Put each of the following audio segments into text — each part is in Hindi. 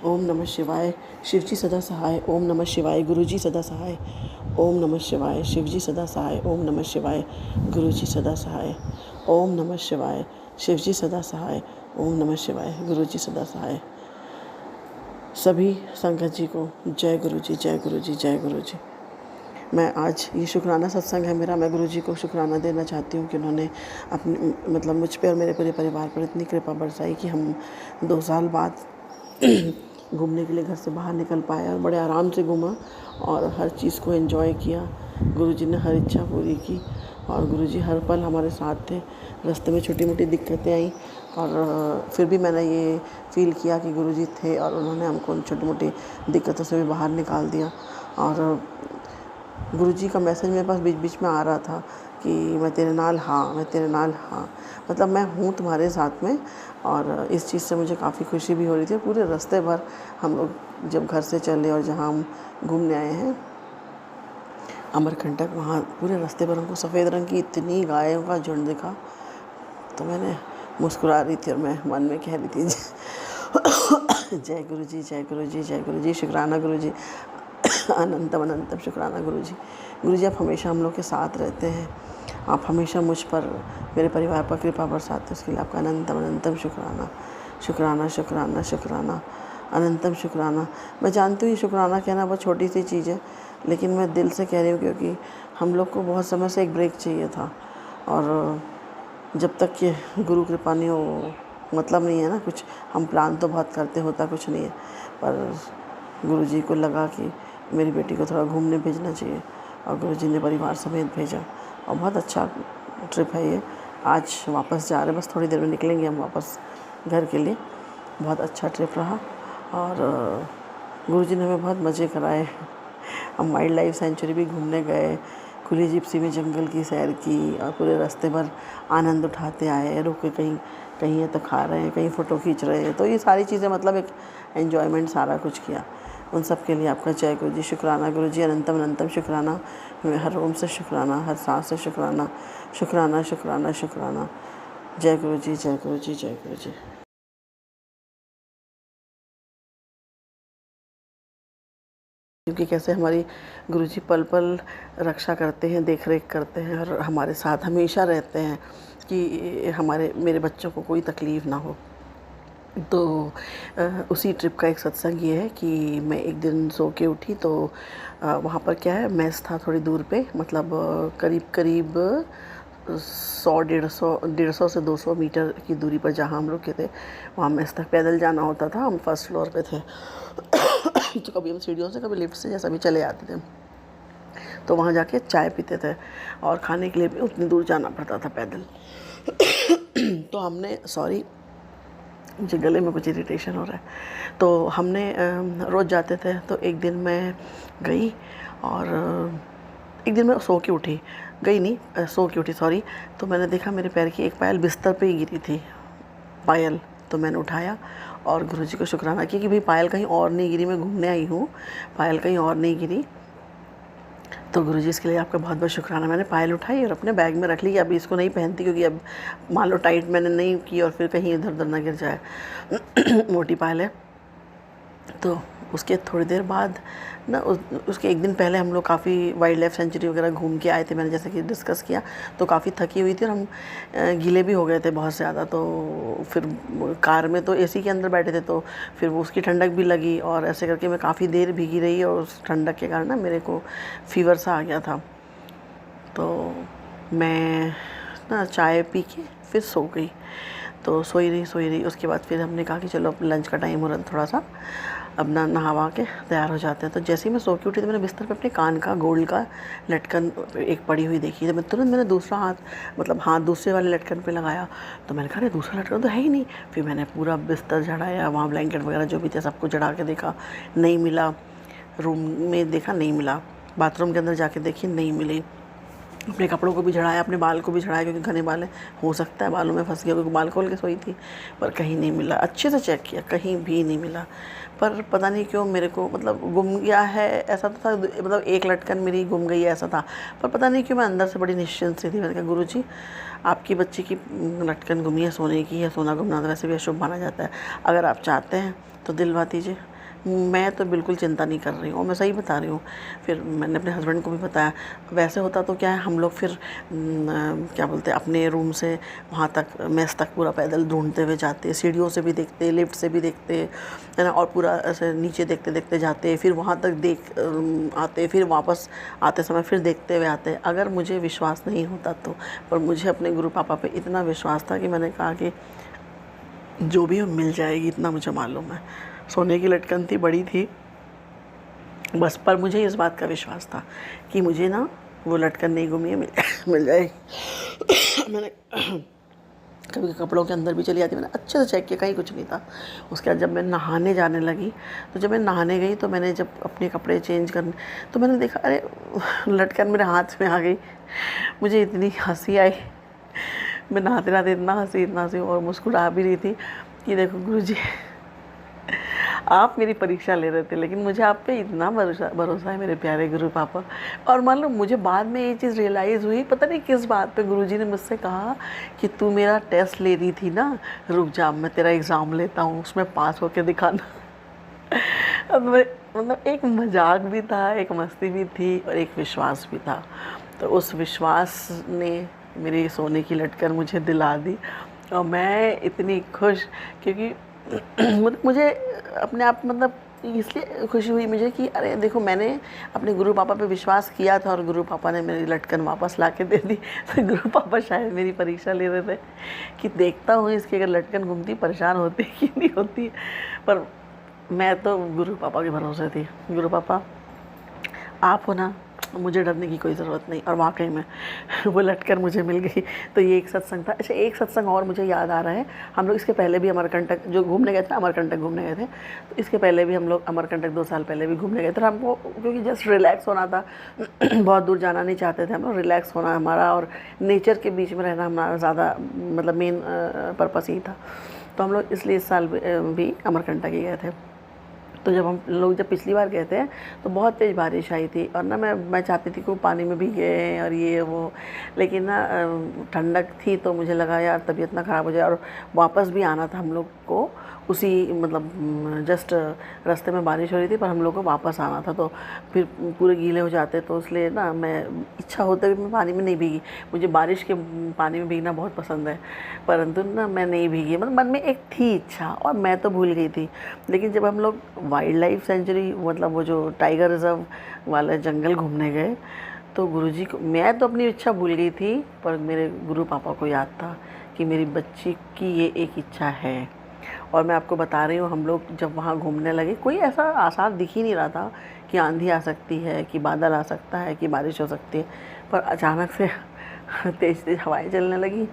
ओम नमः शिवाय। शिवजी सदा सहाय। ओम नमः शिवाय। गुरुजी सदा सहाय। ओम नमः शिवाय। शिवजी सदा सहाय। ओम नमः शिवाय। गुरुजी सदा सहाय। ओम नमः शिवाय। शिवजी सदा सहाय। ओम नमः शिवाय। गुरुजी सदा सहाय। सभी संगत जी को जय गुरुजी, जय गुरुजी, जय गुरुजी। मैं आज ये शुक्राना सत्संग है मेरा। मैं गुरुजी को शुक्राना देना चाहती हूँ कि उन्होंने अपनी मतलब मुझ पे और मेरे पूरे परिवार पर इतनी कृपा बरसाई कि हम 2 साल बाद घूमने के लिए घर से बाहर निकल पाए और बड़े आराम से घूमा और हर चीज़ को एंजॉय किया। गुरुजी ने हर इच्छा पूरी की और गुरुजी हर पल हमारे साथ थे। रास्ते में छोटी मोटी दिक्कतें आई और फिर भी मैंने ये फील किया कि गुरुजी थे और उन्होंने हमको उन छोटी मोटी दिक्कतों से भी बाहर निकाल दिया। और गुरुजी का मैसेज मेरे पास बीच बीच में आ रहा था कि मैं तेरे नाल हाँ, मैं तेरे नाल हाँ, मतलब मैं हूँ तुम्हारे साथ में। और इस चीज़ से मुझे काफ़ी खुशी भी हो रही थी। पूरे रास्ते भर हम लोग जब घर से चले और जहाँ हम घूमने आए हैं अमरकंटक, वहाँ पूरे रास्ते भर हमको सफ़ेद रंग की इतनी गायों का झुंड दिखा तो मैंने मुस्कुरा रही थी और मैं मन में कह रही थी जय गुरुजी, जय गुरुजी, जय गुरुजी, शुक्राना गुरुजी, अनंतम अनंतम शुक्राना गुरुजी। गुरुजी आप हमेशा हम लोग के साथ रहते हैं। आप हमेशा मुझ पर, मेरे परिवार पर कृपा बरसाते हैं, उसके लिए आपका अनंतम अनंतम शुक्राना, शुक्राना, शुक्राना, शुक्राना, अनंतम शुक्राना। मैं जानती हूँ ये शुक्राना कहना बहुत छोटी सी चीज़ है, लेकिन मैं दिल से कह रही हूँ क्योंकि हम लोग को बहुत समय से एक ब्रेक चाहिए था और जब तक ये गुरु कृपा नहीं हो मतलब नहीं है ना कुछ। हम प्लान तो बहुत करते, होता कुछ नहीं है, पर गुरुजी को लगा कि मेरी बेटी को थोड़ा घूमने भेजना चाहिए और गुरुजी ने परिवार समेत भेजा और बहुत अच्छा ट्रिप है ये। आज वापस जा रहे हैं, बस थोड़ी देर में निकलेंगे हम वापस घर के लिए। बहुत अच्छा ट्रिप रहा और गुरुजी ने हमें बहुत मज़े कराए। हम वाइल्ड लाइफ सेंचुरी भी घूमने गए, खुली जिप्सी में जंगल की सैर की और पूरे रास्ते भर आनंद उठाते आए। रुक के कहीं कहीं तो खा रहे हैं, कहीं फ़ोटो खींच रहे हैं, तो ये सारी चीज़ें मतलब एक एन्जॉयमेंट सारा कुछ किया। उन सब के लिए आपका जय गुरुजी, शुक्राना गुरुजी, अनंतम अनंतम शुक्राना। हर रोम से शुक्राना, हर सांस से शुक्राना, शुक्राना, शुक्राना, शुक्राना। जय गुरुजी, जय गुरुजी, जय गुरुजी। क्योंकि कैसे हमारी गुरुजी पल पल रक्षा करते हैं, देख रेख करते हैं और हमारे साथ हमेशा रहते हैं कि मेरे बच्चों को कोई तकलीफ़ ना हो। तो उसी ट्रिप का एक सत्संग ये है कि मैं एक दिन सो के उठी तो वहाँ पर क्या है, मेस था थोड़ी दूर पे, मतलब करीब करीब 100-150 से 200 मीटर की दूरी पर जहाँ हम लोग के थे वहाँ मेस तक पैदल जाना होता था। हम फर्स्ट फ्लोर पे थे तो कभी हम सीढ़ियों से, कभी लिफ्ट से, जैसा भी चले आते थे। तो वहाँ जाके चाय पीते थे और खाने के लिए भी उतनी दूर जाना पड़ता था पैदल। तो हमने, सॉरी मुझे गले में कुछ इरिटेशन हो रहा है। तो हमने रोज़ जाते थे। तो एक दिन मैं गई और एक दिन मैं सो के उठी, गई नहीं सो के उठी, सॉरी। तो मैंने देखा मेरे पैर की एक पायल बिस्तर पे ही गिरी थी, पायल। तो मैंने उठाया और गुरुजी को शुक्राना किया कि भाई पायल कहीं और नहीं गिरी, मैं घूमने आई हूँ, पायल कहीं और नहीं गिरी। तो गुरुजी इसके लिए आपका बहुत बहुत शुक्राना। मैंने पायल उठाई और अपने बैग में रख ली। अभी इसको नहीं पहनती क्योंकि अब मान लो टाइट मैंने नहीं की और फिर कहीं इधर उधर ना गिर जाए। मोटी पायल है। तो उसके थोड़ी देर बाद ना उसके एक दिन पहले हम लोग काफ़ी वाइल्ड लाइफ सेंचुरी वगैरह घूम के आए थे, मैंने जैसे कि डिस्कस किया। तो काफ़ी थकी हुई थी और हम गीले भी हो गए थे बहुत ज़्यादा। तो फिर कार में तो एसी के अंदर बैठे थे, तो फिर वो उसकी ठंडक भी लगी और ऐसे करके मैं काफ़ी देर भीगी रही और उस ठंडक के कारण ना मेरे को फ़ीवर सा आ गया था। तो मैं ना चाय पी के फिर सो गई। तो सोई रही। उसके बाद फिर हमने कहा कि चलो अब लंच का टाइम हो रहा था, थोड़ा सा अब ना नहावा के तैयार हो जाते हैं। तो जैसे ही मैं सो के उठी तो मैंने बिस्तर पे अपने कान का गोल्ड का लटकन एक पड़ी हुई देखी। तो मैं तुरंत मैंने दूसरा हाथ, मतलब हाथ दूसरे वाले लटकन पे लगाया। तो मैंने कहा अरे दूसरा लटकन तो है ही नहीं। फिर मैंने पूरा बिस्तर झाड़ाया, वहाँ ब्लैंकेट वगैरह जो भी थे सबको चढ़ा के देखा, नहीं मिला। रूम में देखा, नहीं मिला। बाथरूम के अंदर जाके देखी, नहीं मिली। अपने कपड़ों को भी झड़ाया, अपने बाल को भी झड़ाया क्योंकि घने बाल हैं, हो सकता है बालों में फंस गया क्योंकि बाल खोल के सोई थी, पर कहीं नहीं मिला। अच्छे से चेक किया, कहीं भी नहीं मिला। पर पता नहीं क्यों मेरे को मतलब गुम गया है ऐसा तो था, मतलब एक लटकन मेरी गुम गई है ऐसा था। पर पता नहीं क्यों मैं अंदर से बड़ी निश्चिंत सी थी। मैंने कहा गुरुजी आपकी बच्ची की लटकन गुमी है, सोने की है, सोना गुमना तो वैसे भी अशुभ माना जाता है, अगर आप चाहते हैं तो दिलवा दीजिए। मैं तो बिल्कुल चिंता नहीं कर रही हूँ, और मैं सही बता रही हूँ। फिर मैंने अपने हस्बैंड को भी बताया। वैसे होता तो क्या है, हम लोग फिर क्या बोलते हैं, अपने रूम से वहाँ तक मेस तक पूरा पैदल ढूंढते हुए जाते, सीढ़ियों से भी देखते, लिफ्ट से भी देखते, है ना, और पूरा ऐसे नीचे देखते देखते जाते, फिर वहाँ तक देख आते, फिर वापस आते समय फिर देखते हुए आते। अगर मुझे विश्वास नहीं होता तो, पर मुझे अपने गुरु पापा पे इतना विश्वास था कि मैंने कहा कि जो भी मिल जाएगी, इतना मुझे मालूम है। सोने की लटकन थी, बड़ी थी बस, पर मुझे इस बात का विश्वास था कि मुझे ना वो लटकन नहीं घूमी है, मिल जाएगी। मैंने कभी कपड़ों के अंदर भी चली जाती, मैंने अच्छे से चेक किया, कहीं कुछ नहीं था। उसके बाद जब मैं नहाने जाने लगी, तो जब मैं नहाने गई तो मैंने जब अपने कपड़े चेंज करने, तो मैंने देखा अरे लटकन मेरे हाथ में आ गई। मुझे इतनी हंसी आई, मैं नहाते नहाते इतना हंसी और मुस्कुरा भी रही थी कि देखो गुरुजी, आप मेरी परीक्षा ले रहे थे, लेकिन मुझे आप पे इतना भरोसा है मेरे प्यारे गुरु पापा। और मान लो मुझे बाद में ये चीज़ रियलाइज़ हुई, पता नहीं किस बात पे गुरुजी ने मुझसे कहा कि तू मेरा टेस्ट ले रही थी ना, रुक जा मैं तेरा एग्ज़ाम लेता हूँ, उसमें पास होके दिखाना। अब मतलब एक मजाक भी था, एक मस्ती भी थी और एक विश्वास भी था। तो उस विश्वास ने मेरी सोने की लटकन मुझे दिला दी, और मैं इतनी खुश, क्योंकि मुझे अपने आप मतलब इसलिए खुशी हुई मुझे कि अरे देखो, मैंने अपने गुरु पापा पे विश्वास किया था और गुरु पापा ने मेरी लटकन वापस ला के दे दी। तो गुरु पापा शायद मेरी परीक्षा ले रहे थे कि देखता हूँ इसकी अगर लटकन घूमती परेशान होती कि नहीं होती। पर मैं तो गुरु पापा के भरोसे थी। गुरु पापा आप हो ना, मुझे डरने की कोई ज़रूरत नहीं। और वाकई में वो लटकन मुझे मिल गई। तो ये एक सत्संग था। अच्छा, एक सत्संग और मुझे याद आ रहा है। हम लोग इसके पहले भी अमरकंटक जो घूमने गए थे, अमरकंटक घूमने गए थे, तो इसके पहले भी हम लोग अमरकंटक 2 साल पहले भी घूमने गए थे। हमको क्योंकि जस्ट रिलैक्स होना था, बहुत दूर जाना नहीं चाहते थे हम लोग, रिलैक्स होना हमारा और नेचर के बीच में रहना हमारा ज़्यादा मतलब मेन पर्पस ही था। तो हम लोग इसलिए इस साल भी अमरकंटक ही गए थे। तो जब हम लोग पिछली बार गए थे तो बहुत तेज़ बारिश आई थी, और ना मैं चाहती थी कि वो पानी में भीगे और ये वो, लेकिन ना ठंडक थी तो मुझे लगा यार तबीयत ना ख़राब हो जाए। और वापस भी आना था हम लोग को, उसी मतलब जस्ट रास्ते में बारिश हो रही थी, पर हम लोग को वापस आना था, तो फिर पूरे गीले हो जाते, तो इसलिए ना मैं इच्छा होते हुए मैं पानी में नहीं भीगी। मुझे बारिश के पानी में भीगना बहुत पसंद है, परंतु ना मैं नहीं भीगी। मतलब मन में एक थी इच्छा और मैं तो भूल गई थी। लेकिन जब हम लोग वाइल्ड लाइफ सेंचुरी, मतलब वो जो टाइगर रिजर्व वाला जंगल घूमने गए, तो गुरुजी को, मैं तो अपनी इच्छा भूल गई थी, पर मेरे गुरु पापा को याद था कि मेरी बच्ची की ये एक इच्छा है। और मैं आपको बता रही हूँ, हम लोग जब वहाँ घूमने लगे, कोई ऐसा आसार दिख ही नहीं रहा था कि आंधी आ सकती है, कि बादल आ सकता है, कि बारिश हो सकती है, पर अचानक से तेज़ तेज़ हवाएं चलने लगी।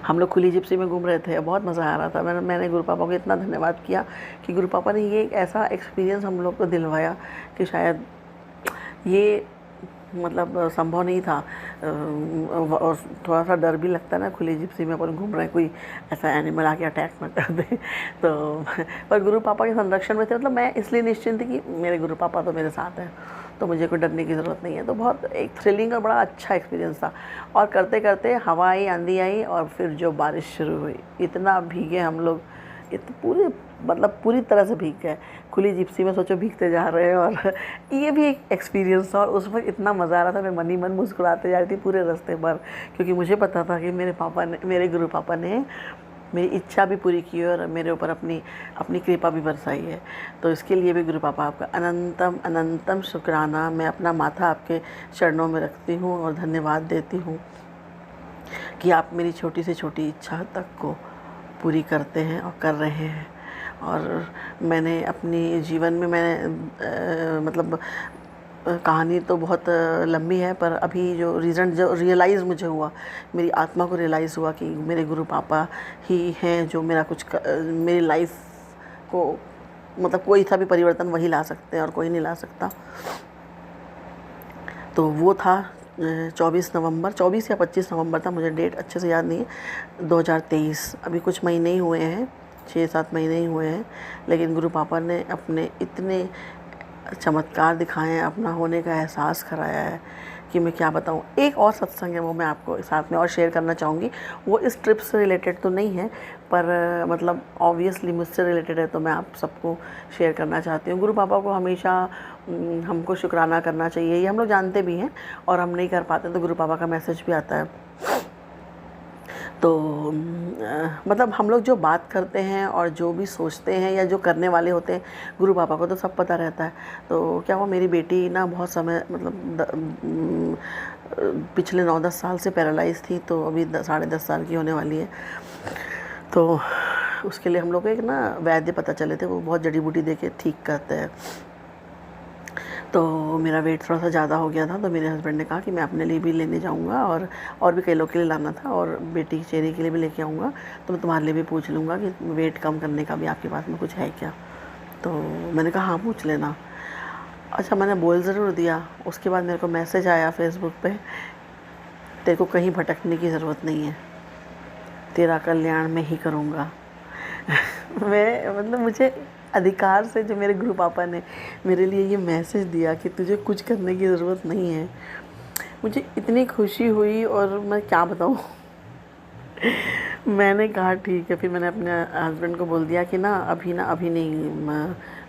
हम लोग खुली जिप्सी में घूम रहे थे, बहुत मज़ा आ रहा था। मैंने गुरु पापा को इतना धन्यवाद किया कि गुरु पापा ने ये एक ऐसा एक्सपीरियंस हम लोग को दिलवाया कि शायद ये मतलब संभव नहीं था। और थोड़ा सा डर भी लगता है ना, खुली जिप्सी में अपन घूम रहे हैं, कोई ऐसा एनिमल आके अटैक ना कर दे। तो पर गुरु पापा के संरक्षण में थे, मतलब मैं इसलिए निश्चिंत थी कि मेरे गुरु पापा तो मेरे साथ हैं, तो मुझे कोई डरने की ज़रूरत नहीं है। तो बहुत एक थ्रिलिंग और बड़ा अच्छा एक्सपीरियंस था। और करते करते हवा आई, आंधी आई, और फिर जो बारिश शुरू हुई, इतना भीगे हम लोग, पूरे मतलब पूरी तरह से भीग गए। खुली जिप्सी में सोचो भीगते जा रहे हैं, और ये भी एक एक्सपीरियंस था। और उस वक्त इतना मज़ा आ रहा था, मैं मन ही मन मुस्कुराते जा रही थी पूरे रास्ते पर, क्योंकि मुझे पता था कि मेरे गुरु पापा ने मेरी इच्छा भी पूरी की है और मेरे ऊपर अपनी कृपा भी बरसाई है। तो इसके लिए भी गुरु पापा आपका अनंतम अनंतम शुक्राना। मैं अपना माथा आपके चरणों में रखती हूँ और धन्यवाद देती हूँ कि आप मेरी छोटी से छोटी इच्छा तक को पूरी करते हैं और कर रहे हैं। और मैंने अपनी जीवन में मतलब कहानी तो बहुत लंबी है, पर अभी जो रियलाइज़ मुझे हुआ, मेरी आत्मा को रियलाइज़ हुआ कि मेरे गुरु पापा ही हैं जो मेरी लाइफ को मतलब कोई सा भी परिवर्तन वही ला सकते हैं और कोई नहीं ला सकता। तो वो था 24 नवंबर, 24 या 25 नवंबर था, मुझे डेट अच्छे से याद नहीं है, 2023। अभी कुछ महीने ही हुए हैं, 6-7 महीने ही हुए हैं, लेकिन गुरु पापा ने अपने इतने चमत्कार दिखाए हैं, अपना होने का एहसास कराया है कि मैं क्या बताऊँ। एक और सत्संग है, वो मैं आपको साथ में और शेयर करना चाहूँगी। वो इस ट्रिप से रिलेटेड तो नहीं है, पर मतलब ऑब्वियसली मुझसे रिलेटेड है तो मैं आप सबको शेयर करना चाहती हूँ। गुरु पापा को हमेशा हमको शुक्राना करना चाहिए, ये हम लोग जानते भी हैं और हम नहीं कर पाते तो गुरु पापा का मैसेज भी आता है। तो मतलब हम लोग जो बात करते हैं और जो भी सोचते हैं या जो करने वाले होते हैं, गुरु पापा को तो सब पता रहता है। तो क्या हुआ, मेरी बेटी ना बहुत समय मतलब पिछले 9-10 साल से पैरालाइज थी, तो अभी 10.5 साल की होने वाली है। तो उसके लिए हम लोग को एक ना वैद्य पता चले थे, वो बहुत जड़ी बूटी दे के ठीक करते हैं। तो मेरा वेट थोड़ा सा ज़्यादा हो गया था, तो मेरे हस्बैंड ने कहा कि मैं अपने लिए भी लेने जाऊंगा और भी कई लोग के लिए लाना था और बेटी की चेहरे के लिए भी लेके आऊँगा, तो मैं तुम्हारे लिए भी पूछ लूँगा कि वेट कम करने का भी आपके पास में कुछ है क्या। तो मैंने कहा हाँ पूछ लेना। अच्छा, मैंने बोल ज़रूर दिया। उसके बाद मेरे को मैसेज आया फेसबुक पे, तेरे को कहीं भटकने की ज़रूरत नहीं है, तेरा कल्याण मैं ही करूँगा। मैं मतलब मुझे अधिकार से जो मेरे गुरु पापा ने मेरे लिए ये मैसेज दिया कि तुझे कुछ करने की ज़रूरत नहीं है, मुझे इतनी खुशी हुई और मैं क्या बताऊँ। मैंने कहा ठीक है, फिर मैंने अपने हस्बैंड को बोल दिया कि ना अभी नहीं,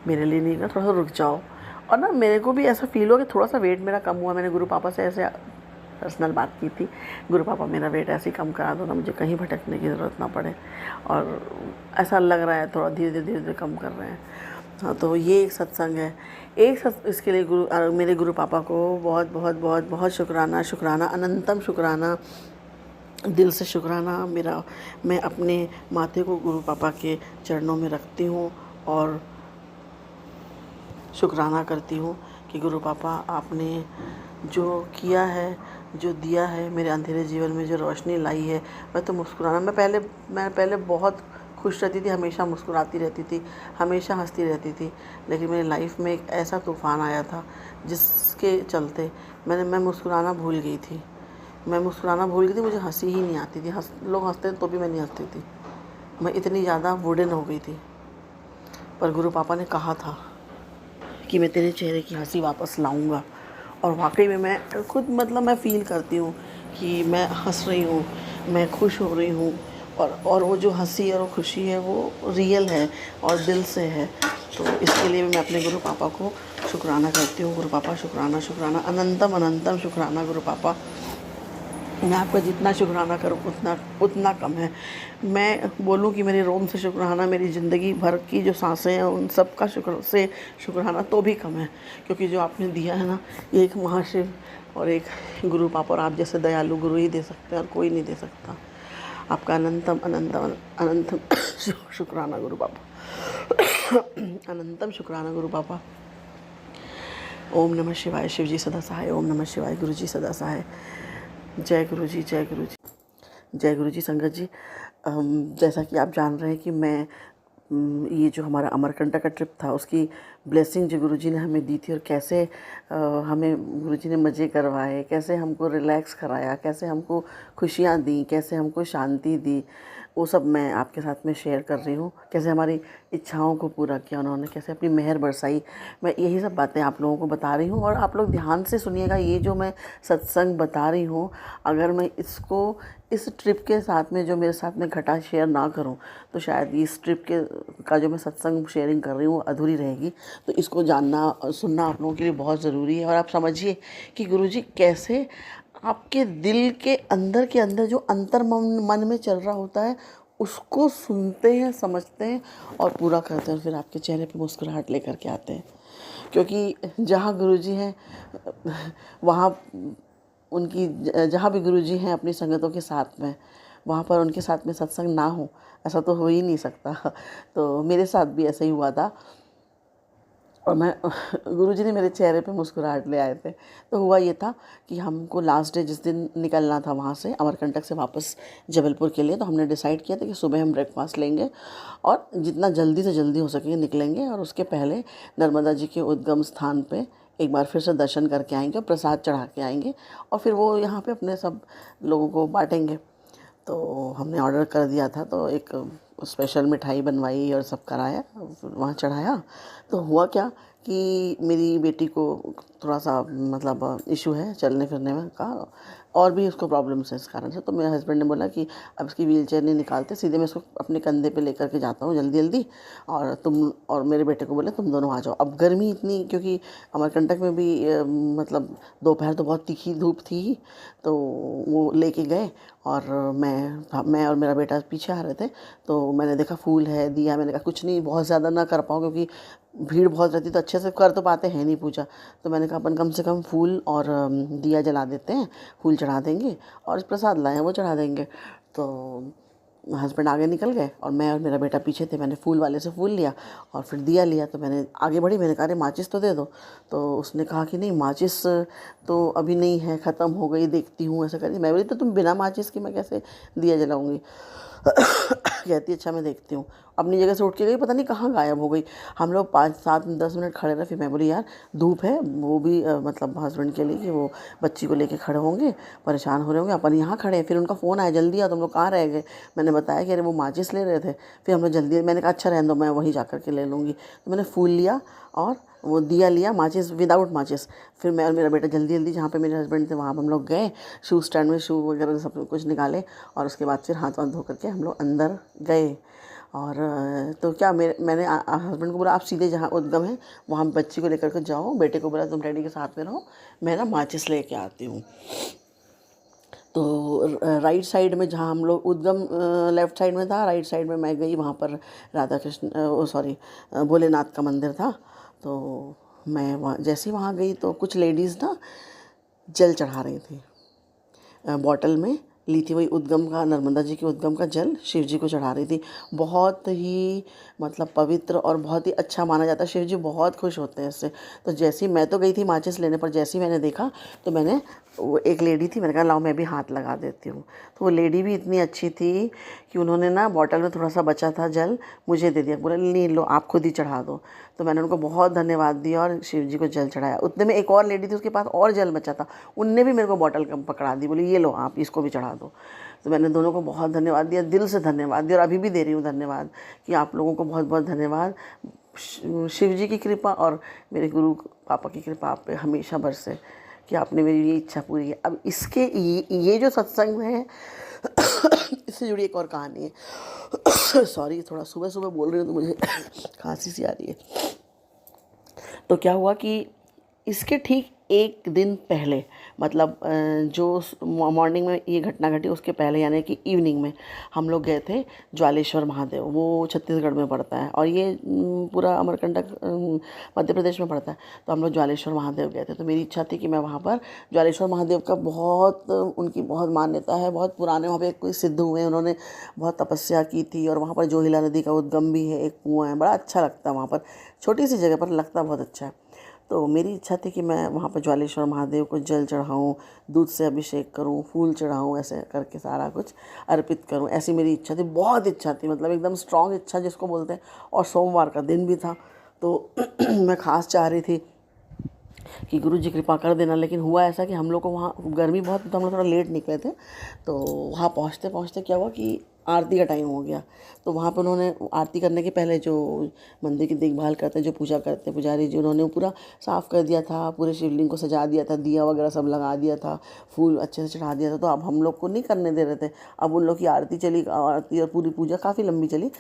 मेरे लिए नहीं, ना थोड़ा सा रुक जाओ। और ना मेरे को भी ऐसा फील हुआ कि थोड़ा सा वेट मेरा कम हुआ। मैंने गुरु पापा से ऐसे पर्सनल बात की थी, गुरु पापा मेरा वेट ऐसे ही कम करा दो ना, मुझे कहीं भटकने की ज़रूरत ना पड़े। और ऐसा लग रहा है थोड़ा धीरे धीरे कम कर रहे हैं। हाँ, तो ये एक सत्संग है। इसके लिए मेरे गुरु पापा को बहुत बहुत बहुत बहुत शुक्राना, अनंतम शुक्राना, दिल से शुक्राना मेरा। मैं अपने माथे को गुरु पापा के चरणों में रखती हूँ और शुक्राना करती हूँ कि गुरु पापा आपने जो किया है, जो दिया है, मेरे अंधेरे जीवन में जो रोशनी लाई है। मैं तो मुस्कुराना, मैं पहले बहुत खुश रहती थी, हमेशा मुस्कुराती रहती थी, हमेशा हंसती रहती थी। लेकिन मेरी लाइफ में एक ऐसा तूफ़ान आया था जिसके चलते मैं मुस्कुराना भूल गई थी। मुझे हंसी ही नहीं आती थी। लोग हंसते तो भी मैं नहीं हंसती थी। मैं इतनी ज़्यादा वुडन हो गई थी। पर गुरु पापा ने कहा था कि मैं तेरे चेहरे की हंसी वापस लाऊंगा, और वाकई में मैं खुद मतलब मैं फ़ील करती हूँ कि मैं हंस रही हूँ, मैं खुश हो रही हूँ, और वो जो हंसी और वो खुशी है वो रियल है और दिल से है। तो इसके लिए मैं अपने गुरु पापा को शुक्राना करती हूँ। गुरु पापा शुक्राना, अनंतम अनंतम शुक्राना गुरु पापा। मैं आपका जितना शुक्राना करूँ उतना कम है। मैं बोलूँ कि मेरे रोम से शुक्राना, मेरी ज़िंदगी भर की जो सांसें हैं उन सब का शुक्राना तो भी कम है, क्योंकि जो आपने दिया है ना, ये एक महाशिव और एक गुरु पापा, और आप जैसे दयालु गुरु ही दे सकते हैं और कोई नहीं दे सकता। आपका अनंतम अनंतम अनंतम शुक्राना गुरु पापा। अनंतम शुक्राना गुरु पापा। ओम नमः शिवाय। शिव जी सदा सहाय। ओम नमः शिवाय। गुरु जी सदा सहाय। जय गुरु जी, जय गुरु जी, जय गुरु जी। संगत जी, जैसा कि आप जान रहे हैं कि मैं ये जो हमारा अमरकंटक का ट्रिप था उसकी ब्लेसिंग जो गुरुजी ने हमें दी थी, और कैसे हमें गुरुजी ने मज़े करवाए, कैसे हमको रिलैक्स कराया, कैसे हमको खुशियाँ दी, कैसे हमको शांति दी, वो सब मैं आपके साथ में शेयर कर रही हूँ। कैसे हमारी इच्छाओं को पूरा किया उन्होंने, कैसे अपनी मेहर बरसाई, मैं यही सब बातें आप लोगों को बता रही हूँ। और आप लोग ध्यान से सुनिएगा, ये जो मैं सत्संग बता रही हूँ, अगर मैं इसको इस ट्रिप के साथ में जो मेरे साथ में घटा शेयर ना करूं, तो शायद इस ट्रिप का जो मैं सत्संग शेयरिंग कर रही हूँ अधूरी रहेगी। तो इसको जानना और सुनना आप लोगों के लिए बहुत ज़रूरी है। और आप समझिए कि गुरुजी कैसे आपके दिल के अंदर जो अंतर मन में चल रहा होता है उसको सुनते हैं, समझते हैं और पूरा करते हैं, फिर आपके चेहरे पे मुस्कुराहट लेकर के आते हैं। क्योंकि जहाँ गुरुजी हैं वहाँ उनकी, जहाँ भी गुरुजी हैं अपनी संगतों के साथ में, वहाँ पर उनके साथ में सत्संग ना हो, ऐसा तो हो ही नहीं सकता। तो मेरे साथ भी ऐसा ही हुआ था, और मैं गुरुजी ने मेरे चेहरे पे मुस्कुराहट ले आए थे। तो हुआ ये था कि हमको लास्ट डे जिस दिन निकलना था वहाँ से, अमरकंटक से वापस जबलपुर के लिए, तो हमने डिसाइड किया था कि सुबह हम ब्रेकफास्ट लेंगे और जितना जल्दी से जल्दी हो सके निकलेंगे, और उसके पहले नर्मदा जी के उद्गम स्थान पे एक बार फिर से दर्शन करके आएंगे और प्रसाद चढ़ा के आएंगे, और फिर वो यहाँ पे अपने सब लोगों को बांटेंगे। तो हमने ऑर्डर कर दिया था, तो एक स्पेशल मिठाई बनवाई और सब कराया, वहाँ चढ़ाया। तो हुआ क्या कि मेरी बेटी को थोड़ा सा मतलब इशू है चलने फिरने में का, और भी उसको प्रॉब्लम्स है इस कारण से। तो मेरे हस्बैंड ने बोला कि अब इसकी व्हीलचेयर नहीं निकालते, सीधे मैं इसको अपने कंधे पे लेकर के जाता हूँ जल्दी जल्दी, और तुम और मेरे बेटे को बोले तुम दोनों आ जाओ। अब गर्मी इतनी, क्योंकि अमरकंटक में भी मतलब दोपहर तो बहुत तीखी धूप थी, तो वो लेके गए और मैं और मेरा बेटा पीछे आ रहे थे। तो मैंने देखा फूल है, दिया, मैंने कहा कुछ नहीं बहुत ज़्यादा ना कर पाऊँ क्योंकि भीड़ बहुत रहती, तो अच्छे से कर तो पाते हैं नहीं पूजा। तो मैंने कहा अपन कम से कम फूल और दिया जला देते हैं, फूल चढ़ा देंगे और प्रसाद लाए हैं वो चढ़ा देंगे। तो हस्बैंड आगे निकल गए और मैं और मेरा बेटा पीछे थे। मैंने फूल वाले से फूल लिया और फिर दिया लिया। तो मैंने आगे बढ़ी, मैंने कहा अरे माचिस तो दे दो। तो उसने कहा कि नहीं माचिस तो अभी नहीं है, ख़त्म हो गई, देखती हूँ ऐसा करिए। मैं बोली तो तुम बिना माचिस की मैं कैसे दिया जलाऊँगी। कहती अच्छा मैं देखती हूँ। अपनी जगह से उठ के गई, पता नहीं कहाँ गायब हो गई। हम लोग 5-7-10 मिनट खड़े रहे। फिर मैं बोली यार धूप है, वो भी मतलब हस्बैंड के लिए कि वो बच्ची को लेके खड़े होंगे, परेशान हो रहे होंगे, अपन यहाँ खड़े हैं। फिर उनका फ़ोन आया जल्दी आ, तुम लोग कहाँ रह गए। मैंने बताया कि अरे वो माचिस ले रहे थे। फिर हम लोग जल्दी, मैंने कहा अच्छा रहने दो मैं वहीं जा कर के ले लूँगी। तो मैंने फूल लिया और वो दिया लिया, माचिस विदाउट माचिस। फिर मैं और मेरा बेटा जल्दी जल्दी जहाँ पे मेरे हस्बैंड थे वहाँ हम लोग गए, शू स्टैंड में शू वगैरह सब कुछ निकाले और उसके बाद फिर हाथ वाथ धो करके हम लोग अंदर गए। और तो क्या मैंने हस्बैंड को बोला आप सीधे जहाँ उद्गम है वहाँ बच्ची को लेकर के जाओ, बेटे को बोला तुम डैडी के साथ में रहो, मैं ना माचिस लेके आती हूँ। तो राइट साइड में जहाँ हम लोग उद्गम लेफ़्ट साइड में था, राइट साइड में मैं गई, वहाँ पर राधा कृष्ण सॉरी भोलेनाथ का मंदिर था। तो मैं वहाँ जैसे ही वहाँ गई तो कुछ लेडीज़ ना जल चढ़ा रही थी, बॉटल में ली थी, वही उद्गम का, नर्मदा जी के उद्गम का जल शिव जी को चढ़ा रही थी। बहुत ही मतलब पवित्र और बहुत ही अच्छा माना जाता है, शिव जी बहुत खुश होते हैं इससे। तो जैसे ही मैं तो गई थी माचिस लेने, पर जैसे ही मैंने देखा तो मैंने, वो एक लेडी थी, मैंने कहा लाओ मैं भी हाथ लगा देती हूँ। तो वो लेडी भी इतनी अच्छी थी कि उन्होंने ना बॉटल में थोड़ा सा बचा था जल मुझे दे दिया, बोला नहीं लो आप खुद ही चढ़ा दो। तो मैंने उनको बहुत धन्यवाद दिया और शिव जी को जल चढ़ाया। उतने में एक और लेडी थी, उसके पास और जल बचा था, उनने भी मेरे को बॉटल कम पकड़ा दी, बोली ये लो आप इसको भी चढ़ा दो। तो मैंने दोनों को बहुत धन्यवाद दिया, दिल से धन्यवाद दिया और अभी भी दे रही हूँ धन्यवाद कि आप लोगों को बहुत बहुत धन्यवाद। शिव जी की कृपा और मेरे गुरु पापा की कृपा आप पे हमेशा बरसे कि आपने मेरी ये इच्छा पूरी की। अब इसके ये जो सत्संग है इससे जुड़ी एक और कहानी है। सॉरी थोड़ा सुबह सुबह बोल रही हूँ तो मुझे खांसी सी आ रही है। तो क्या हुआ कि इसके ठीक एक दिन पहले, मतलब जो मॉर्निंग में ये घटना घटी उसके पहले यानी कि इवनिंग में हम लोग गए थे ज्वालेश्वर महादेव। वो छत्तीसगढ़ में पड़ता है और ये पूरा अमरकंटक मध्य प्रदेश में पड़ता है। तो हम लोग ज्वालेश्वर महादेव गए थे। तो मेरी इच्छा थी कि मैं वहाँ पर, ज्वालेश्वर महादेव का बहुत उनकी बहुत मान्यता है, बहुत पुराने वहाँ पे कोई सिद्ध हुए, उन्होंने बहुत तपस्या की थी और वहाँ पर जोहिला नदी का उद्गम भी है, एक कुआँ है, बड़ा अच्छा लगता है वहाँ पर, छोटी सी जगह पर लगता बहुत अच्छा है। तो मेरी इच्छा थी कि मैं वहाँ पर ज्वालेश्वर महादेव को जल चढ़ाऊँ, दूध से अभिषेक करूँ, फूल चढ़ाऊँ, ऐसे करके सारा कुछ अर्पित करूँ, ऐसी मेरी इच्छा थी, बहुत इच्छा थी, मतलब एकदम स्ट्रॉन्ग इच्छा जिसको बोलते हैं। और सोमवार का दिन भी था तो मैं खास चाह रही थी कि गुरु जी कृपा कर देना। लेकिन हुआ ऐसा कि हम लोग को वहाँ गर्मी बहुत थी तो हम लोग थोड़ा लेट निकले थे। तो वहाँ पहुँचते पहुँचते क्या हुआ कि आरती का टाइम हो गया। तो वहाँ पर उन्होंने आरती करने के पहले जो मंदिर की देखभाल करते हैं, जो पूजा करते हैं पुजारी जी, उन्होंने पूरा साफ़ कर दिया था, पूरे शिवलिंग को सजा दिया था, दिया वगैरह सब लगा दिया था, फूल अच्छे से चढ़ा दिया था। तो अब हम लोग को नहीं करने दे रहे थे। अब उन लोग की आरती चली, आरती और पूरी पूजा काफ़ी लंबी चली।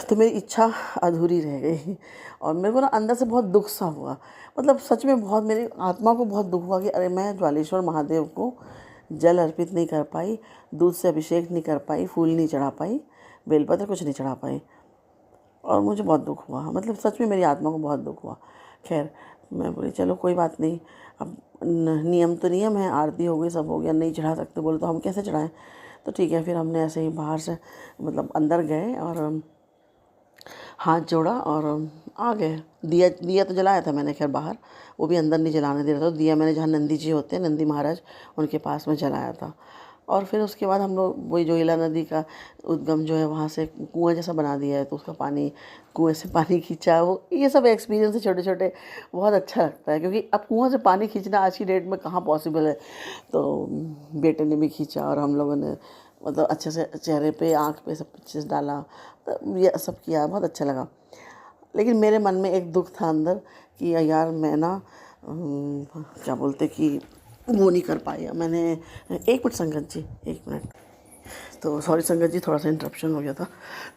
तो मेरी इच्छा अधूरी रह गई और मेरे को ना अंदर से बहुत दुख सा हुआ, मतलब सच में बहुत, मेरी आत्मा को बहुत दुख हुआ कि अरे मैं ज्वालेश्वर महादेव को जल अर्पित नहीं कर पाई, दूध से अभिषेक नहीं कर पाई, फूल नहीं चढ़ा पाई, बेलपत्र कुछ नहीं चढ़ा पाई। और मुझे बहुत दुख हुआ, मतलब सच में मेरी आत्मा को बहुत दुख हुआ। खैर मैं बोली चलो कोई बात नहीं, अब नियम तो नियम है, आरती हो गई सब हो गया, नहीं चढ़ा सकते बोले तो हम कैसे चढ़ाएं। तो ठीक है, फिर हमने ऐसे ही बाहर से मतलब अंदर गए और हाथ जोड़ा और आ गए। दिया दिया तो जलाया था मैंने, खैर बाहर, वो भी अंदर नहीं जलाने दे रहा था। दिया मैंने जहाँ नंदी जी होते हैं, नंदी महाराज, उनके पास में जलाया था। और फिर उसके बाद हम लोग वही जोहिला नदी का उद्गम जो है वहाँ से कुआं जैसा बना दिया है, तो उसका पानी, कुएं से पानी खींचा, वो ये सब एक्सपीरियंस है छोटे छोटे, बहुत अच्छा लगता है। क्योंकि अब कुआं से पानी खींचना आज की डेट में कहाँ पॉसिबल है। तो बेटे ने भी खींचा और हम लोगों ने मतलब अच्छे से चेहरे पे, आँख पे सब अच्छे से डाला, तो ये सब किया, बहुत अच्छा लगा। लेकिन मेरे मन में एक दुख था अंदर कि यार मैं ना क्या बोलते कि वो नहीं कर पाई। मैंने एक मिनट संगत जी, एक मिनट। तो सॉरी संगत जी, थोड़ा सा इंटरप्शन हो गया था।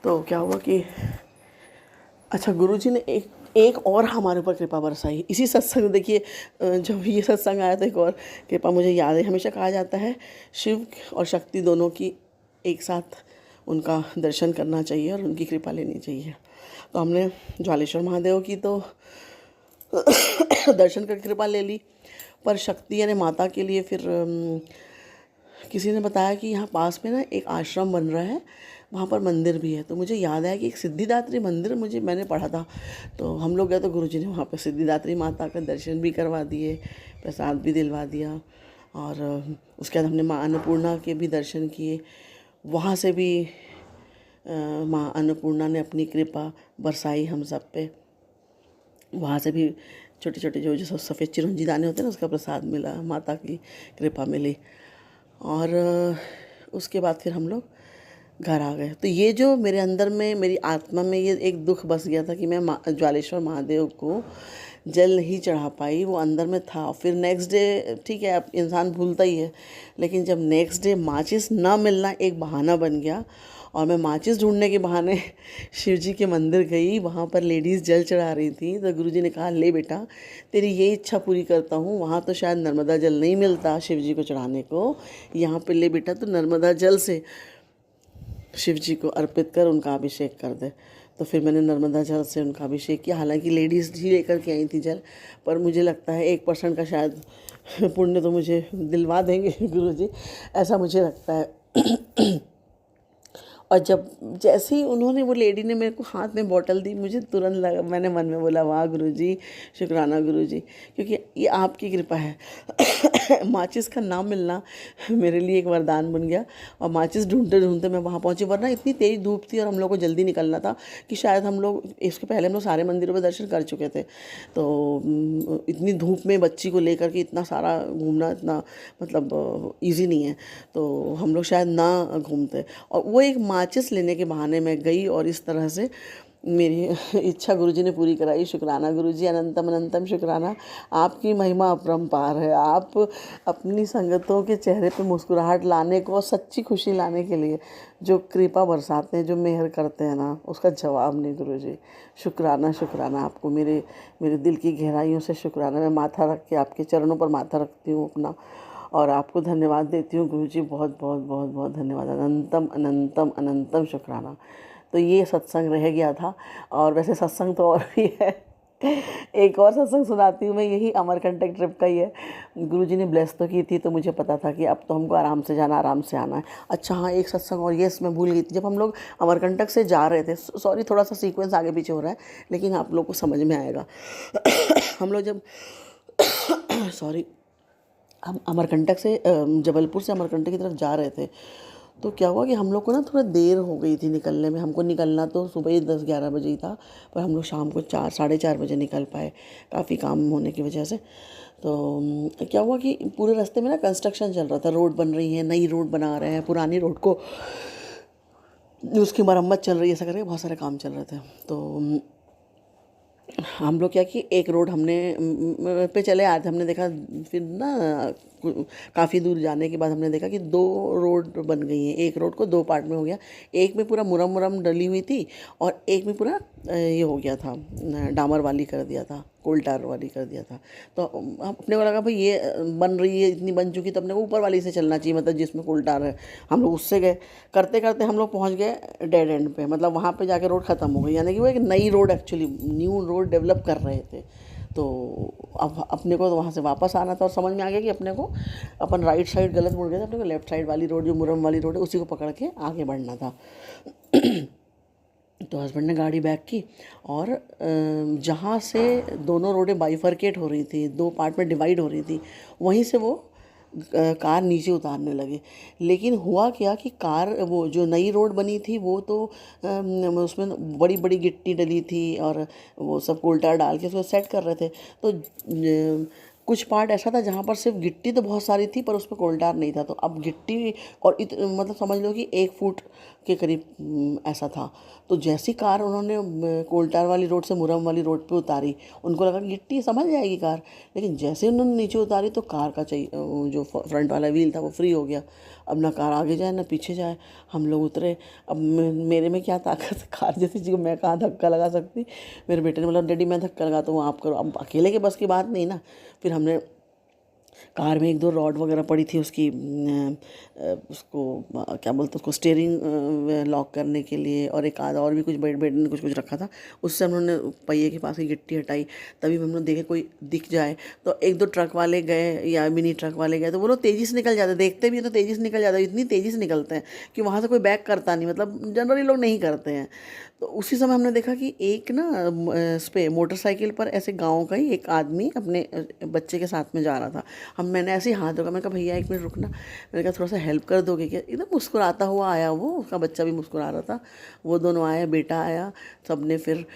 तो क्या हुआ कि अच्छा गुरुजी ने एक और हमारे ऊपर कृपा बरसाई इसी सत्संग। देखिए जब ये सत्संग आया तो एक और कृपा मुझे याद है। हमेशा कहा जाता है शिव और शक्ति दोनों की एक साथ उनका दर्शन करना चाहिए और उनकी कृपा लेनी चाहिए। तो हमने ज्वालेश्वर महादेव की तो दर्शन कर कृपा ले ली, पर शक्ति यानी माता के लिए फिर किसी ने बताया कि यहाँ पास में ना एक आश्रम बन रहा है, वहाँ पर मंदिर भी है। तो मुझे याद आया कि एक सिद्धिदात्री मंदिर मैंने पढ़ा था। तो हम लोग गए तो गुरुजी ने वहाँ पर सिद्धिदात्री माता का दर्शन भी करवा दिए, प्रसाद भी दिलवा दिया, और उसके बाद हमने माँ अन्नपूर्णा के भी दर्शन किए। वहाँ से भी माँ अन्नपूर्णा ने अपनी कृपा बरसाई हम सब पे। वहाँ से भी छोटे छोटे जो सफ़ेद चिरौंजी दाने होते हैं ना, उसका प्रसाद मिला, माता की कृपा मिली। और उसके बाद फिर हम लोग घर आ गए। तो ये जो मेरे अंदर में, मेरी आत्मा में ये एक दुख बस गया था कि मैं ज्वालेश्वर महादेव को जल नहीं चढ़ा पाई, वो अंदर में था। फिर नेक्स्ट डे, ठीक है अब इंसान भूलता ही है, लेकिन जब नेक्स्ट डे माचिस ना मिलना एक बहाना बन गया और मैं माचिस ढूंढने के बहाने शिव जी के मंदिर गई। वहाँ पर लेडीज़ जल चढ़ा रही थी, तो गुरुजी ने कहा ले बेटा तेरी ये इच्छा पूरी करता हूँ। वहाँ तो शायद नर्मदा जल नहीं मिलता शिव जी को चढ़ाने को, यहाँ पे ले बेटा तो नर्मदा जल से शिव जी को अर्पित कर उनका अभिषेक कर दे। तो फिर मैंने नर्मदा जल से उनका अभिषेक किया। हालांकि लेडीज़ ही लेकर के आई थी जल, पर मुझे लगता है 1% का शायद पुण्य तो मुझे दिलवा देंगे गुरुजी, ऐसा मुझे लगता है। और जब जैसे ही उन्होंने, वो लेडी ने मेरे को हाथ में बॉटल दी, मुझे तुरंत लगा, मैंने मन में बोला वाह गुरुजी, शुक्राना गुरुजी, क्योंकि ये आपकी कृपा है। माचिस का नाम मिलना मेरे लिए एक वरदान बन गया। और माचिस ढूंढते ढूंढते मैं वहाँ पहुँची, वरना इतनी तेज़ धूप थी और हम लोग को जल्दी निकलना था कि शायद हम लोग इसके पहले हम लोग सारे मंदिरों में दर्शन कर चुके थे। तो इतनी धूप में बच्ची को लेकर के इतना सारा घूमना इतना मतलब ईजी नहीं है, तो हम लोग शायद ना घूमते। और वो एक माचिस लेने के बहाने मैं गई और इस तरह से मेरी इच्छा गुरुजी ने पूरी कराई। शुक्राना गुरुजी, अनंतम अनंतम शुक्राना। आपकी महिमा अपरंपार है। आप अपनी संगतों के चेहरे पे मुस्कुराहट लाने को और सच्ची खुशी लाने के लिए जो कृपा बरसाते हैं, जो मेहर करते हैं ना, उसका जवाब नहीं गुरुजी। शुक्राना शुक्राना आपको, मेरे दिल की गहराइयों से शुक्राना। मैं माथा रख के आपके चरणों पर माथा रखती हूँ अपना, और आपको धन्यवाद देती हूँ गुरुजी। बहुत बहुत बहुत बहुत धन्यवाद। अनंतम अनंतम अनंतम शुक्राना। तो ये सत्संग रह गया था। और वैसे सत्संग तो और भी है, एक और सत्संग सुनाती हूँ मैं, यही अमरकंटक ट्रिप का ही है। गुरुजी ने ब्लेस तो की थी, तो मुझे पता था कि अब तो हमको आराम से जाना, आराम से आना है। अच्छा हाँ, एक सत्संग और, ये मैं भूल गई थी। जब हम लोग अमरकंटक से जा रहे थे, सॉरी थोड़ा सा सीक्वेंस आगे पीछे हो रहा है, लेकिन आप लोग को समझ में आएगा। हम लोग जब सॉरी हम अमरकंटक से जबलपुर से अमरकंटक की तरफ जा रहे थे, तो क्या हुआ कि हम लोग को ना थोड़ा देर हो गई थी निकलने में। हमको निकलना तो सुबह ही 10-11 बजे ही था, पर हम लोग शाम को 4-4:30 बजे निकल पाए, काफ़ी काम होने की वजह से। तो क्या हुआ कि पूरे रास्ते में ना कंस्ट्रक्शन चल रहा था, रोड बन रही है, नई रोड बना रहे हैं, पुरानी रोड को उसकी मरम्मत चल रही है, ऐसा करके बहुत सारे काम चल रहे थे। तो हम लोग क्या कि एक रोड हमने पे चले आए थे। हमने देखा फिर ना काफ़ी दूर जाने के बाद हमने देखा कि 2 रोड बन गई हैं। एक रोड को 2 पार्ट में हो गया, एक में पूरा मुरम डली हुई थी और एक में पूरा ये हो गया था, डामर वाली कर दिया था, कोल्टार वाली कर दिया था। तो अपने को लगा भाई ये बन रही है, इतनी बन चुकी, तो अपने को ऊपर वाली से चलना चाहिए, मतलब जिसमें कोल्टार है। हम लोग उससे गए, करते करते हम लोग पहुंच गए डेड एंड पे, मतलब वहाँ पे जाके रोड ख़त्म हो गई। यानी कि वो एक नई road, actually new road develop कर रहे थे। तो अब अपने को तो वहाँ से वापस आना था, और समझ में आ गया कि अपने को अपन राइट साइड गलत मुड़ गए थे, अपने को लेफ़्ट साइड वाली रोड, जो मुरम वाली रोड है, उसी को पकड़ के आगे बढ़ना था। तो हस्बैंड ने गाड़ी बैक की, और जहाँ से दोनों रोडें बाइफरकेट हो रही थी, 2 पार्ट में डिवाइड हो रही थी, वहीं से वो कार नीचे उतारने लगे। लेकिन हुआ क्या कि कार, वो जो नई रोड बनी थी वो तो उसमें बड़ी बड़ी गिट्टी डली थी और वो सब कोल्टार डाल के उसको सेट कर रहे थे। तो कुछ पार्ट ऐसा था जहाँ पर सिर्फ गिट्टी तो बहुत सारी थी पर उस पर कोल्टार नहीं था, तो अब गिट्टी और मतलब समझ लो कि 1 फुट के करीब ऐसा था। तो जैसी कार उन्होंने कोल्टार वाली रोड से मुरम वाली रोड पे उतारी, उनको लगा कि गिट्टी समझ जाएगी कार, लेकिन जैसे उन्होंने नीचे उतारी तो कार का जो फ्रंट वाला व्हील था वो फ्री हो गया। अब ना कार आगे जाए ना पीछे जाए। हम लोग उतरे। अब मेरे में क्या ताकत है, कार जैसी चीज़ को मैं कहाँ धक्का लगा सकती। मेरे बेटे ने बोला डैडी मैं धक्का लगाता हूँ आप करो। अब अकेले के बस की बात नहीं ना। फिर हमने कार में 1-2 रॉड वगैरह पड़ी थी उसकी उसको क्या बोलते हैं उसको स्टीयरिंग लॉक करने के लिए, और एक आधा और भी कुछ बेटे ने कुछ रखा था। उससे हम लोगों ने पहिए के पास की गिट्टी हटाई। तभी हम लोग देखे कोई दिख जाए तो 1-2 ट्रक वाले गए या मिनी ट्रक वाले गए तो वो लोग तेज़ी से निकल जाते, देखते भी हैं तो तेज़ी से निकल जाते, इतनी तेज़ी से निकलते हैं कि वहाँ से कोई बैक करता नहीं, मतलब जनरली लोग नहीं करते हैं। तो उसी समय हमने देखा कि एक ना इस पे मोटरसाइकिल पर ऐसे गाँव का ही एक आदमी अपने बच्चे के साथ में जा रहा था। मैंने ऐसे ही हाथ रखा, मैंने कहा भैया 1 मिनट रुकना, मैंने कहा थोड़ा सा हेल्प कर दोगे क्या। एकदम मुस्कुराता हुआ आया वो, उसका बच्चा भी मुस्कुरा रहा था, वो दोनों आए, बेटा आया, सब ने फिर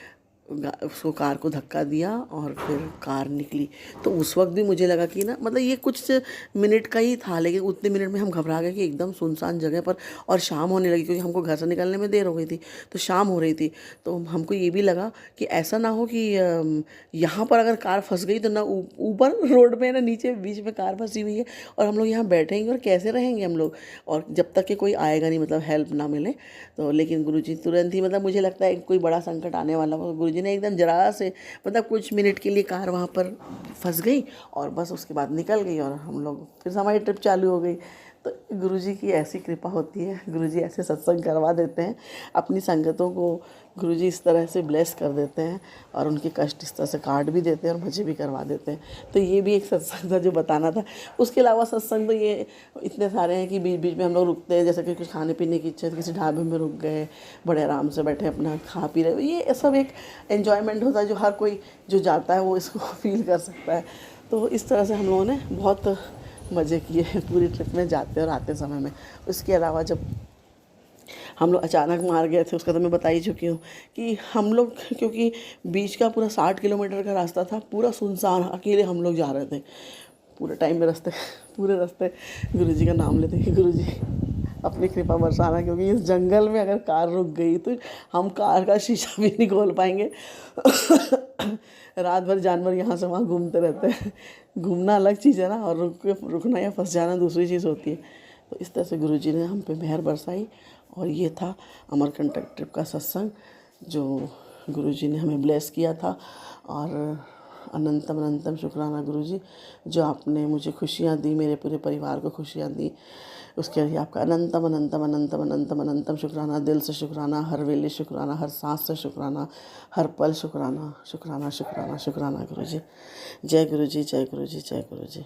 उसको कार को धक्का दिया और फिर कार निकली। तो उस वक्त भी मुझे लगा कि ना मतलब ये कुछ मिनट का ही था, लेकिन उतने मिनट में हम घबरा गए कि एकदम सुनसान जगह पर, और शाम होने लगी क्योंकि हमको घर से निकलने में देर हो गई थी, तो शाम हो रही थी। तो हमको ये भी लगा कि ऐसा ना हो कि यहाँ पर अगर कार फंस गई तो ना ऊपर रोड पे ना नीचे बीच में कार फंसी हुई है और हम लोग यहाँ बैठेंगे और कैसे रहेंगे हम लोग, और जब तक कि कोई आएगा नहीं, मतलब हेल्प ना मिले। तो लेकिन गुरुजी तुरंत ही, मतलब मुझे लगता है कोई बड़ा संकट आने वाला हो, गुरुजी ने एकदम जरा से, मतलब कुछ मिनट के लिए कार वहाँ पर फंस गई और बस उसके बाद निकल गई और हम लोग फिर हमारी ट्रिप चालू हो गई। तो गुरुजी की ऐसी कृपा होती है, गुरुजी ऐसे सत्संग करवा देते हैं, अपनी संगतों को गुरुजी इस तरह से ब्लेस कर देते हैं और उनके कष्ट इस तरह से काट भी देते हैं और मज़े भी करवा देते हैं। तो ये भी एक सत्संग था जो बताना था। उसके अलावा सत्संग तो ये इतने सारे हैं कि बीच बीच में हम लोग रुकते हैं, जैसे कि कुछ खाने पीने की इच्छा, किसी ढाबे में रुक गए, बड़े आराम से बैठे अपना खा पी रहे। ये सब एक एन्जॉयमेंट होता है जो हर कोई जो जाता है वो इसको फील कर सकता है। तो इस तरह से हम लोगों ने बहुत मज़े किए हैं पूरी ट्रिप में, जाते और आते समय में। उसके अलावा जब हम लोग अचानक मार गए थे उसका तो मैं बता ही चुकी हूँ कि हम लोग, क्योंकि बीच का पूरा 60 किलोमीटर का रास्ता था, पूरा सुनसान, अकेले हम लोग जा रहे थे। पूरे टाइम में पूरे रास्ते गुरुजी का नाम लेते कि गुरुजी अपनी कृपा बरसाना, क्योंकि इस जंगल में अगर कार रुक गई तो हम कार का शीशा भी नहीं खोल पाएंगे। रात भर जानवर यहाँ से वहाँ घूमते रहते हैं। घूमना अलग चीज़ है ना, और रुकना या फंस जाना दूसरी चीज़ होती है। तो इस तरह से गुरुजी ने हम पे मेहर बरसाई और ये था अमरकंटक ट्रिप का सत्संग जो गुरुजी ने हमें ब्लेस किया था। और अनंतम अनंतम शुक्राना गुरुजी, जो आपने मुझे खुशियाँ दी, मेरे पूरे परिवार को खुशियाँ दी, उसके लिए आपका अनंतम अनंतम अनंतम अनंतम अनंतम शुक्राना। दिल से शुक्राना, हर वेले शुक्राना, हर सांस से शुक्राना, हर पल शुक्राना, शुक्राना शुक्राना शुक्राना गुरुजी। जय गुरुजी, जय गुरुजी, जय गुरुजी।